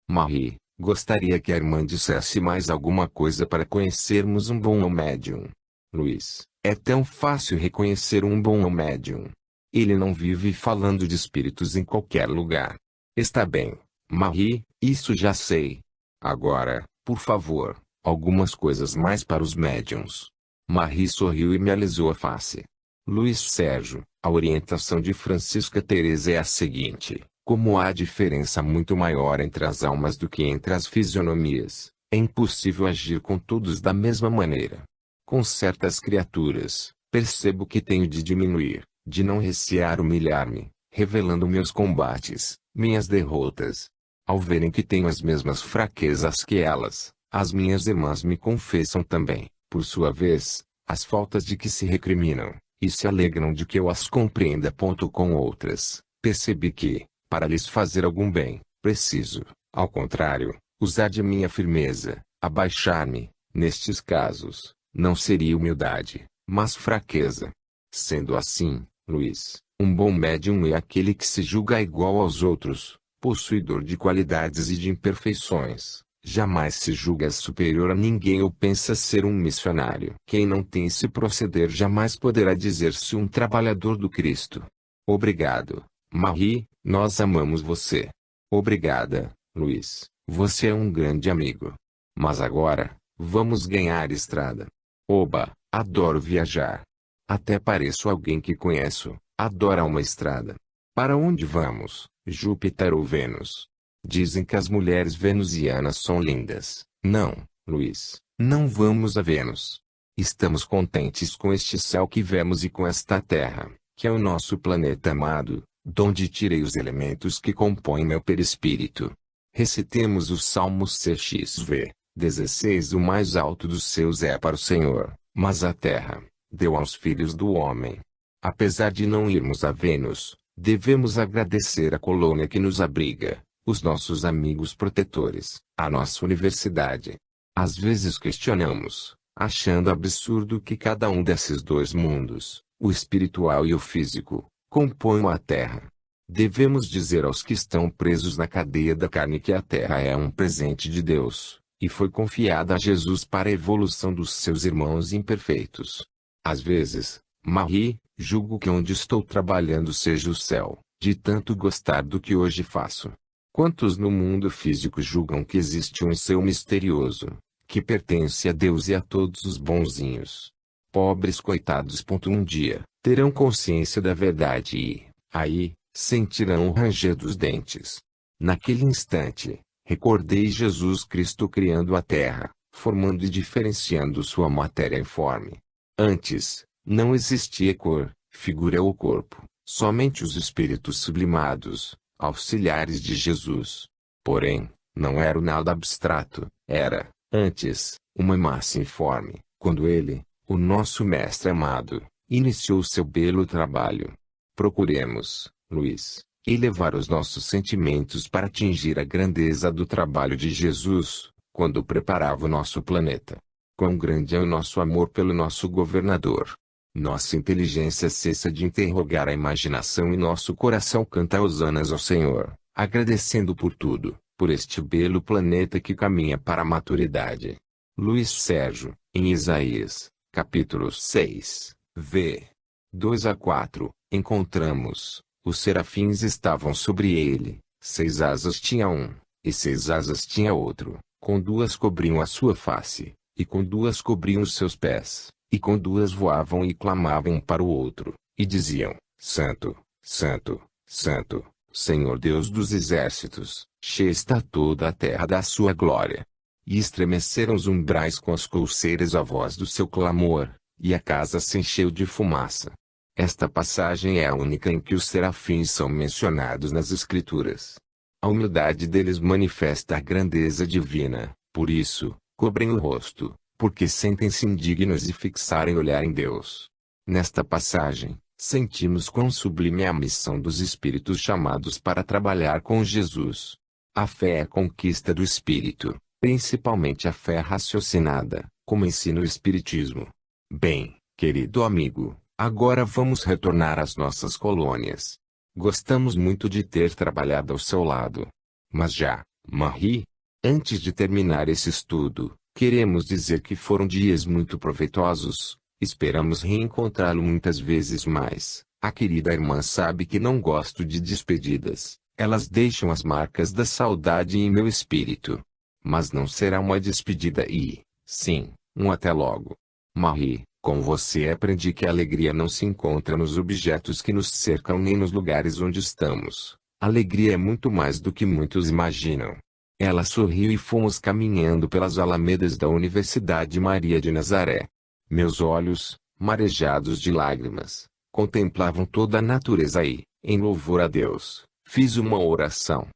Marie, gostaria que a irmã dissesse mais alguma coisa para conhecermos um bom médium. Luiz, é tão fácil reconhecer um bom médium. Ele não vive falando de espíritos em qualquer lugar. Está bem, Marie, isso já sei. Agora, por favor, algumas coisas mais para os médiums. Marie sorriu e me alisou a face. Luiz Sérgio, a orientação de Francisca Teresa é a seguinte: como há diferença muito maior entre as almas do que entre as fisionomias, é impossível agir com todos da mesma maneira. Com certas criaturas, percebo que tenho de diminuir, de não recear humilhar-me, revelando meus combates, minhas derrotas. Ao verem que tenho as mesmas fraquezas que elas, as minhas irmãs me confessam também, por sua vez, as faltas de que se recriminam, e se alegram de que eu as compreenda. Com outras, percebi que, para lhes fazer algum bem, preciso, ao contrário, usar de minha firmeza, abaixar-me. Nestes casos, não seria humildade, mas fraqueza. Sendo assim, Luiz, um bom médium é aquele que se julga igual aos outros, possuidor de qualidades e de imperfeições, jamais se julga superior a ninguém ou pensa ser um missionário. Quem não tem esse proceder jamais poderá dizer-se um trabalhador do Cristo. Obrigado, Marie, nós amamos você. Obrigada, Luiz, você é um grande amigo. Mas agora, vamos ganhar estrada. Oba, adoro viajar. Até pareço alguém que conheço, adora uma estrada. Para onde vamos, Júpiter ou Vênus? Dizem que as mulheres venusianas são lindas. Não, Luiz, não vamos a Vênus. Estamos contentes com este céu que vemos e com esta terra, que é o nosso planeta amado, donde tirei os elementos que compõem meu perispírito. Recitemos o Salmo CXV, 16. O mais alto dos céus é para o Senhor, mas a terra deu aos filhos do homem. Apesar de não irmos a Vênus, devemos agradecer a colônia que nos abriga, os nossos amigos protetores, a nossa universidade. Às vezes questionamos, achando absurdo que cada um desses dois mundos, o espiritual e o físico, compõem a Terra. Devemos dizer aos que estão presos na cadeia da carne que a Terra é um presente de Deus, e foi confiada a Jesus para a evolução dos seus irmãos imperfeitos. Às vezes, Marie, julgo que onde estou trabalhando seja o céu, de tanto gostar do que hoje faço. Quantos no mundo físico julgam que existe um ser misterioso, que pertence a Deus e a todos os bonzinhos? Pobres coitados. Um dia, terão consciência da verdade e, aí, sentirão o ranger dos dentes. Naquele instante, recordei Jesus Cristo criando a terra, formando e diferenciando sua matéria informe. Antes, não existia cor, figura ou corpo, somente os espíritos sublimados, auxiliares de Jesus. Porém, não era nada abstrato, era, antes, uma massa informe, quando ele, o nosso mestre amado, iniciou seu belo trabalho. Procuremos, Luiz, elevar os nossos sentimentos para atingir a grandeza do trabalho de Jesus, quando preparava o nosso planeta. Quão grande é o nosso amor pelo nosso governador! Nossa inteligência cessa de interrogar a imaginação e nosso coração canta hosanas ao Senhor, agradecendo por tudo, por este belo planeta que caminha para a maturidade. Luiz Sérgio, em Isaías, capítulo 6, v. 2 a 4, encontramos, os serafins estavam sobre ele, 6 asas tinha um, e 6 asas tinha outro, com 2 cobriam a sua face, e com 2 cobriam os seus pés, e com 2 voavam e clamavam um para o outro, e diziam, Santo, Santo, Santo, Senhor Deus dos exércitos, cheia está toda a terra da sua glória. E estremeceram os umbrais com as colcheiras à voz do seu clamor, e a casa se encheu de fumaça. Esta passagem é a única em que os serafins são mencionados nas Escrituras. A humildade deles manifesta a grandeza divina, por isso, cobrem o rosto, porque sentem-se indignos de fixarem olhar em Deus. Nesta passagem, sentimos quão sublime é a missão dos espíritos chamados para trabalhar com Jesus. A fé é a conquista do espírito, principalmente a fé raciocinada, como ensina o Espiritismo. Bem, querido amigo, agora vamos retornar às nossas colônias. Gostamos muito de ter trabalhado ao seu lado. Mas já, Marie, antes de terminar esse estudo, queremos dizer que foram dias muito proveitosos. Esperamos reencontrá-lo muitas vezes mais. A querida irmã sabe que não gosto de despedidas. Elas deixam as marcas da saudade em meu espírito. Mas não será uma despedida e, sim, um até logo. Marie, com você aprendi que a alegria não se encontra nos objetos que nos cercam nem nos lugares onde estamos. Alegria é muito mais do que muitos imaginam. Ela sorriu e fomos caminhando pelas alamedas da Universidade Maria de Nazaré. Meus olhos, marejados de lágrimas, contemplavam toda a natureza e, em louvor a Deus, fiz uma oração.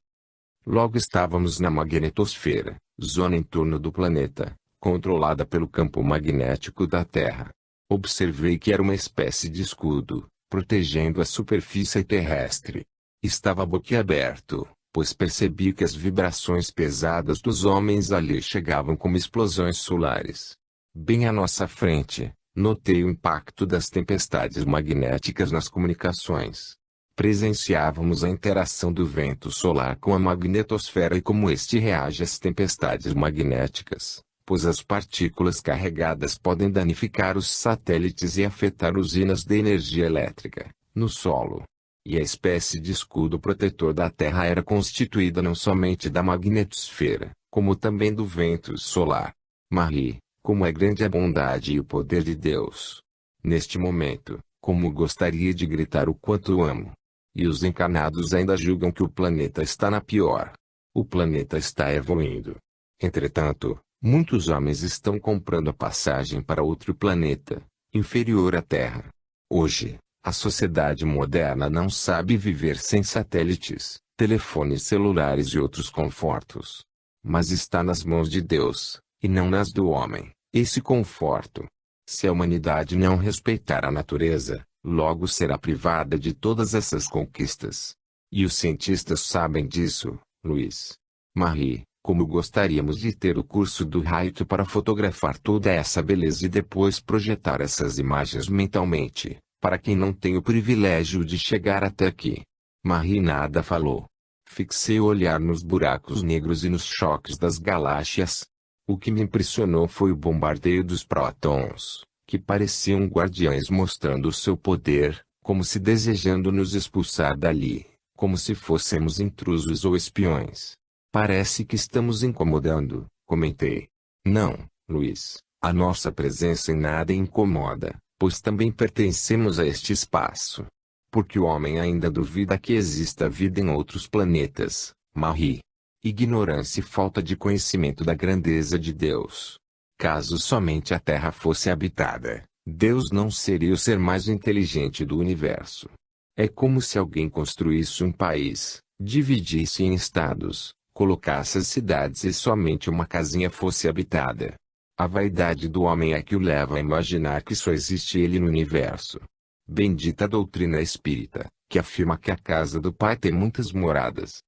Logo estávamos na magnetosfera, zona em torno do planeta, controlada pelo campo magnético da Terra. Observei que era uma espécie de escudo, protegendo a superfície terrestre. Estava boquiaberto, pois percebi que as vibrações pesadas dos homens ali chegavam como explosões solares. Bem à nossa frente, notei o impacto das tempestades magnéticas nas comunicações. Presenciávamos a interação do vento solar com a magnetosfera e como este reage às tempestades magnéticas, pois as partículas carregadas podem danificar os satélites e afetar usinas de energia elétrica, no solo. E a espécie de escudo protetor da Terra era constituída não somente da magnetosfera, como também do vento solar. Marie, como é grande a bondade e o poder de Deus! Neste momento, como gostaria de gritar o quanto o amo! E os encarnados ainda julgam que o planeta está na pior. O planeta está evoluindo. Entretanto, muitos homens estão comprando a passagem para outro planeta, inferior à Terra. Hoje, a sociedade moderna não sabe viver sem satélites, telefones celulares e outros confortos. Mas está nas mãos de Deus, e não nas do homem, esse conforto. Se a humanidade não respeitar a natureza, logo será privada de todas essas conquistas. E os cientistas sabem disso, Luiz. Marie, como gostaríamos de ter o curso do Raito para fotografar toda essa beleza e depois projetar essas imagens mentalmente, para quem não tem o privilégio de chegar até aqui. Marie nada falou. Fixei o olhar nos buracos negros e nos choques das galáxias. O que me impressionou foi o bombardeio dos prótons, que pareciam guardiães mostrando o seu poder, como se desejando nos expulsar dali. como se fôssemos intrusos ou espiões. Parece que estamos incomodando, comentei. Não, Luiz, a nossa presença em nada incomoda, pois também pertencemos a este espaço. Porque o homem ainda duvida que exista vida em outros planetas, Marie. Ignorância e falta de conhecimento da grandeza de Deus. Caso somente a Terra fosse habitada, Deus não seria o ser mais inteligente do universo. É como se alguém construísse um país, dividisse em estados, colocasse as cidades e somente uma casinha fosse habitada. A vaidade do homem é que o leva a imaginar que só existe ele no universo. Bendita a doutrina espírita, que afirma que a casa do Pai tem muitas moradas.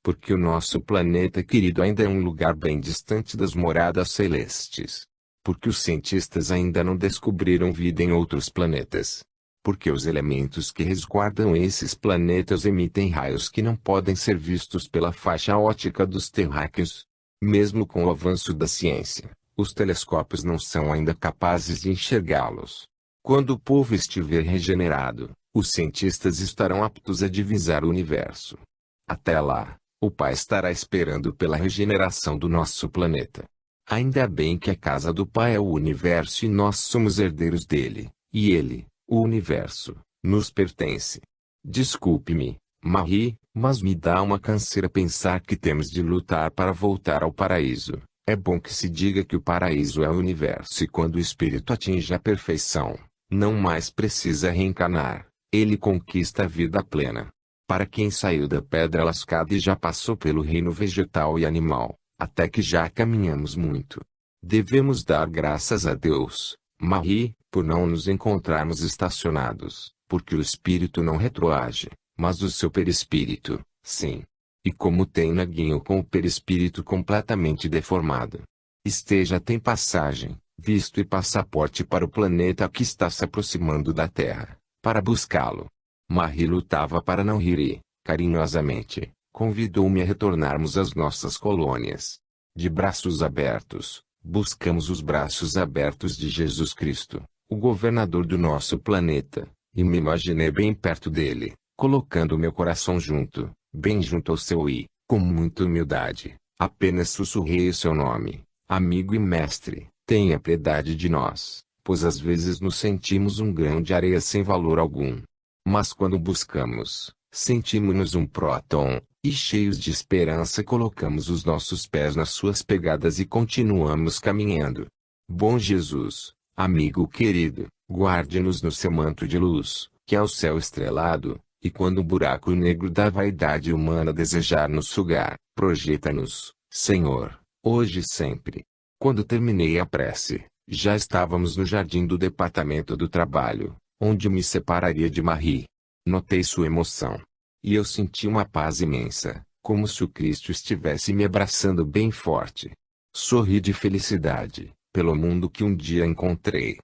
Porque o nosso planeta querido ainda é um lugar bem distante das moradas celestes. Porque os cientistas ainda não descobriram vida em outros planetas. Porque os elementos que resguardam esses planetas emitem raios que não podem ser vistos pela faixa óptica dos terráqueos. Mesmo com o avanço da ciência, os telescópios não são ainda capazes de enxergá-los. Quando o povo estiver regenerado, os cientistas estarão aptos a divisar o universo. Até lá, o Pai estará esperando pela regeneração do nosso planeta. Ainda bem que a casa do Pai é o universo e nós somos herdeiros dele, e ele, o universo, nos pertence. Desculpe-me, Marie, mas me dá uma canseira pensar que temos de lutar para voltar ao paraíso. É bom que se diga que o paraíso é o universo e quando o espírito atinge a perfeição, não mais precisa reencarnar, ele conquista a vida plena. Para quem saiu da pedra lascada e já passou pelo reino vegetal e animal, até que já caminhamos muito. Devemos dar graças a Deus, Marie, por não nos encontrarmos estacionados, porque o espírito não retroage, mas o seu perispírito, sim. E como tem Naguinho com o perispírito completamente deformado. Esteja tem passagem, visto e passaporte para o planeta que está se aproximando da Terra, para buscá-lo. Marie lutava para não rir e, carinhosamente, convidou-me a retornarmos às nossas colônias. De braços abertos, buscamos os braços abertos de Jesus Cristo, o governador do nosso planeta, e me imaginei bem perto dele, colocando meu coração junto, bem junto ao seu e, com muita humildade, apenas sussurrei o seu nome, amigo e mestre, tenha piedade de nós, pois às vezes nos sentimos um grão de areia sem valor algum. Mas quando buscamos, sentimos-nos um próton, e cheios de esperança colocamos os nossos pés nas suas pegadas e continuamos caminhando. Bom Jesus, amigo querido, guarde-nos no seu manto de luz, que é o céu estrelado, e quando o buraco negro da vaidade humana desejar nos sugar, projeta-nos, Senhor, hoje e sempre. Quando terminei a prece, já estávamos no jardim do departamento do trabalho, onde me separaria de Marie. Notei sua emoção. E eu senti uma paz imensa, como se o Cristo estivesse me abraçando bem forte. Sorri de felicidade, pelo mundo que um dia encontrei.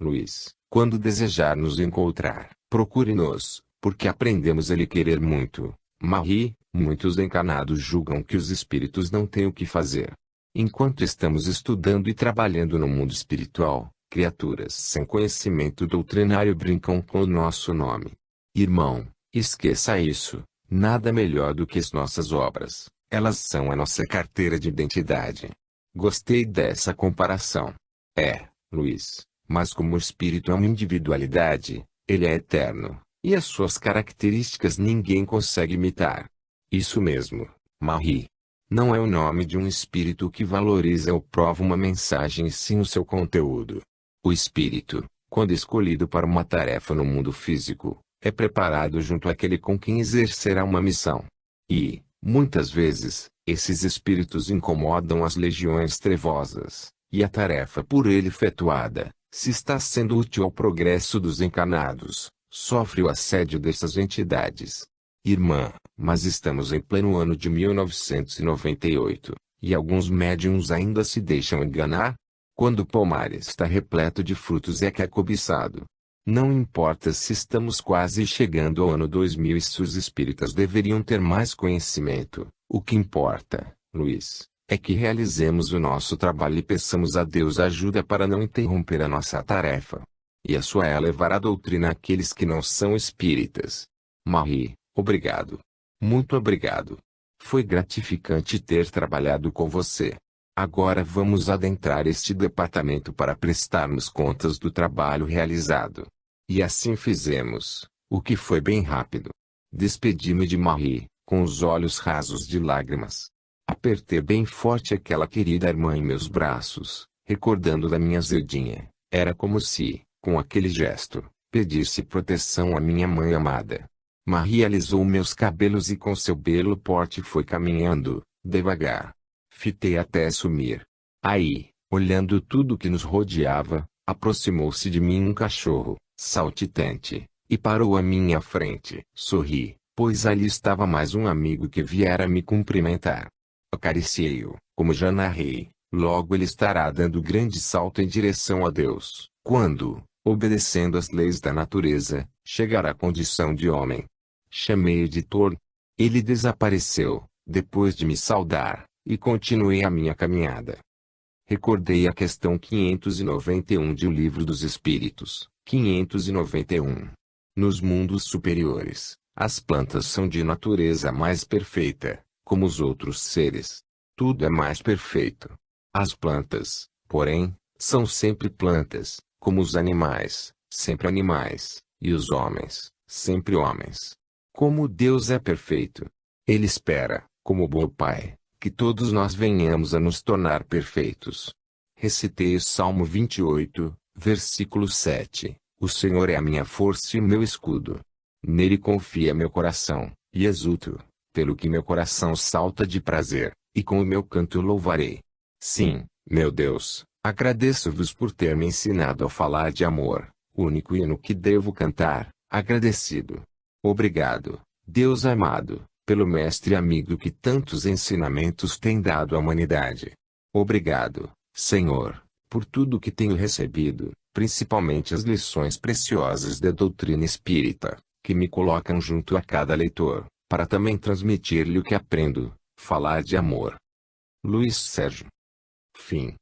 Luiz, quando desejar nos encontrar, procure-nos, porque aprendemos a lhe querer muito. Marie, muitos encarnados julgam que os espíritos não têm o que fazer. Enquanto estamos estudando e trabalhando no mundo espiritual, criaturas sem conhecimento doutrinário brincam com o nosso nome. Irmão, esqueça isso, nada melhor do que as nossas obras, elas são a nossa carteira de identidade. Gostei dessa comparação. Luiz, mas como o espírito é uma individualidade, ele é eterno, e as suas características ninguém consegue imitar. Isso mesmo, Marie. Não é o nome de um espírito que valoriza ou prova uma mensagem e sim o seu conteúdo. O espírito, quando escolhido para uma tarefa no mundo físico, é preparado junto àquele com quem exercerá uma missão. E, muitas vezes, esses espíritos incomodam as legiões trevosas, e a tarefa por ele efetuada, se está sendo útil ao progresso dos encarnados, sofre o assédio dessas entidades. Irmã, mas estamos em pleno ano de 1998, e alguns médiuns ainda se deixam enganar? Quando o pomar está repleto de frutos é que é cobiçado. Não importa se estamos quase chegando ao ano 2000 e se os espíritas deveriam ter mais conhecimento, o que importa, Luiz, é que realizemos o nosso trabalho e peçamos a Deus ajuda para não interromper a nossa tarefa. E a sua é levar a doutrina àqueles que não são espíritas. Marie, Obrigado. Muito obrigado. Foi gratificante ter trabalhado com você. Agora vamos adentrar este departamento para prestarmos contas do trabalho realizado. E assim fizemos, o que foi bem rápido. Despedi-me de Marie, com os olhos rasos de lágrimas. Apertei bem forte aquela querida irmã em meus braços, recordando da minha Zeldinha. Era como se, com aquele gesto, pedisse proteção à minha mãe amada. Marie alisou meus cabelos e com seu belo porte foi caminhando, devagar. Fitei até sumir. Aí, olhando tudo que nos rodeava, aproximou-se de mim um cachorro, saltitante, e parou à minha frente. Sorri, pois ali estava mais um amigo que viera me cumprimentar. Acariciei-o, como já narrei, logo ele estará dando grande salto em direção a Deus, quando, obedecendo às leis da natureza, chegar à condição de homem. Chamei-o de Thor. Ele desapareceu, depois de me saudar, e continuei a minha caminhada. Recordei a questão 591 de O Livro dos Espíritos, 591. Nos mundos superiores, as plantas são de natureza mais perfeita, como os outros seres. Tudo é mais perfeito. As plantas, porém, são sempre plantas, como os animais, sempre animais, e os homens, sempre homens. Como Deus é perfeito, Ele espera, como bom Pai, que todos nós venhamos a nos tornar perfeitos. Recitei o Salmo 28, versículo 7. O Senhor é a minha força e o meu escudo. Nele confia meu coração, e exulto, pelo que meu coração salta de prazer, e com o meu canto louvarei. Sim, meu Deus, agradeço-vos por ter me ensinado a falar de amor, o único hino que devo cantar, agradecido. Obrigado, Deus amado, pelo mestre amigo que tantos ensinamentos tem dado à humanidade. Obrigado, Senhor, por tudo que tenho recebido, principalmente as lições preciosas da doutrina espírita, que me colocam junto a cada leitor, para também transmitir-lhe o que aprendo, falar de amor. Luiz Sérgio. Fim.